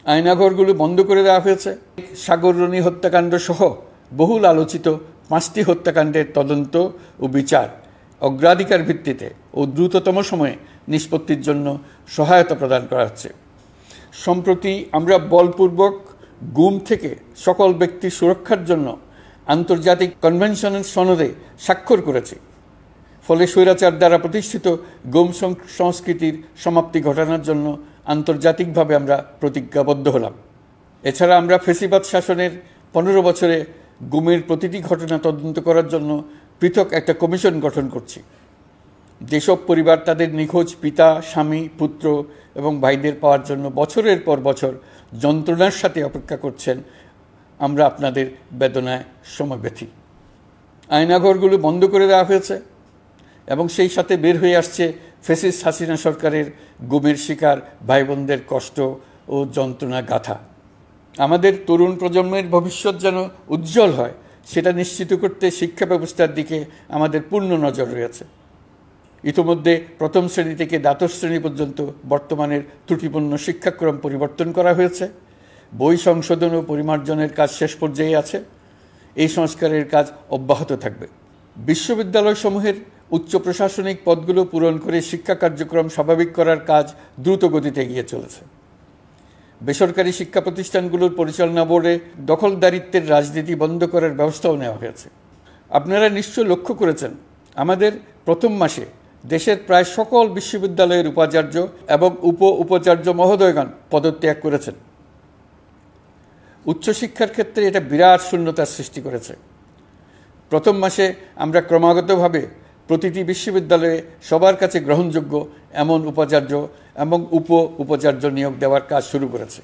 আয়নাঘরগুলো বন্ধ করে দেওয়া হয়েছে। সাগররণী হত্যাকাণ্ড সহ বহুল আলোচিত 5টি হত্যাকাণ্ডের তদন্ত ও বিচার অগ্রাধিকার ভিত্তিতে ও দ্রুততম সময়ে নিষ্পত্তির জন্য সহায়তা প্রদান করা হচ্ছে। সম্প্রতি আমরা বলপূর্বক গুম থেকে সকল ব্যক্তির সুরক্ষার জন্য আন্তর্জাতিক কনভেনশনের সনদে স্বাক্ষর করেছি। ফলে স্বৈরাচার দ্বারা প্রতিষ্ঠিত গুম সংস্কৃতির সমাপ্তি ঘটানোর জন্য আন্তর্জাতিকভাবে আমরা প্রতিজ্ঞাবদ্ধ হলাম। এছাড়া আমরা ফ্যাসিবাদ শাসনের 15 বছরে গুমের প্রতিটি ঘটনা তদন্ত করার জন্য পৃথক একটা কমিশন গঠন করছি। যেসব পরিবার তাদের নিখোঁজ পিতা, স্বামী, পুত্র এবং ভাইদের পাওয়ার জন্য বছরের পর বছর যন্ত্রণার সাথে অপেক্ষা করছেন, আমরা আপনাদের বেদনায় সমব্যথী। আয়নাঘরগুলো বন্ধ করে দেওয়া হয়েছে এবং সেই সাথে বের হয়ে আসছে ফ্যাসিস্ট হাসিনা সরকারের গুমের শিকার ভাই বোনদের কষ্ট ও যন্ত্রণা গাথা। আমাদের তরুণ প্রজন্মের ভবিষ্যৎ যেন উজ্জ্বল হয়, সেটা নিশ্চিত করতে শিক্ষা ব্যবস্থার দিকে আমাদের পূর্ণ নজর রয়েছে। ইতোমধ্যে প্রথম শ্রেণী থেকে দ্বাদশ শ্রেণী পর্যন্ত বর্তমানের ত্রুটিপূর্ণ শিক্ষাক্রম পরিবর্তন করা হয়েছে। বই সংশোধন ও পরিমার্জনের কাজ শেষ পর্যায়ে আছে। এই সংস্কারের কাজ অব্যাহত থাকবে। বিশ্ববিদ্যালয়সমূহের উচ্চ প্রশাসনিক পদগুলো পূরণ করে শিক্ষা কার্যক্রম স্বাভাবিক করার কাজ দ্রুত গতিতে এগিয়ে চলেছে। বেসরকারি শিক্ষা প্রতিষ্ঠানগুলোর পরিচালনা বোর্ডে দখলদারিত্বের রাজনীতি বন্ধ করার ব্যবস্থাও নেওয়া হয়েছে। আপনারা নিশ্চয় লক্ষ্য করেছেন, আমাদের প্রথম মাসে দেশের প্রায় সকল বিশ্ববিদ্যালয়ের উপাচার্য এবং উপাচার্য মহোদয়গণ পদত্যাগ করেছেন। উচ্চশিক্ষার ক্ষেত্রে এটা বিরাট শূন্যতার সৃষ্টি করেছে। প্রথম মাসে আমরা ক্রমাগতভাবে প্রতিটি বিশ্ববিদ্যালয়ে সবার কাছে গ্রহণযোগ্য এমন উপাচার্য এবং উপাচার্য নিয়োগ দেওয়ার কাজ শুরু করেছে।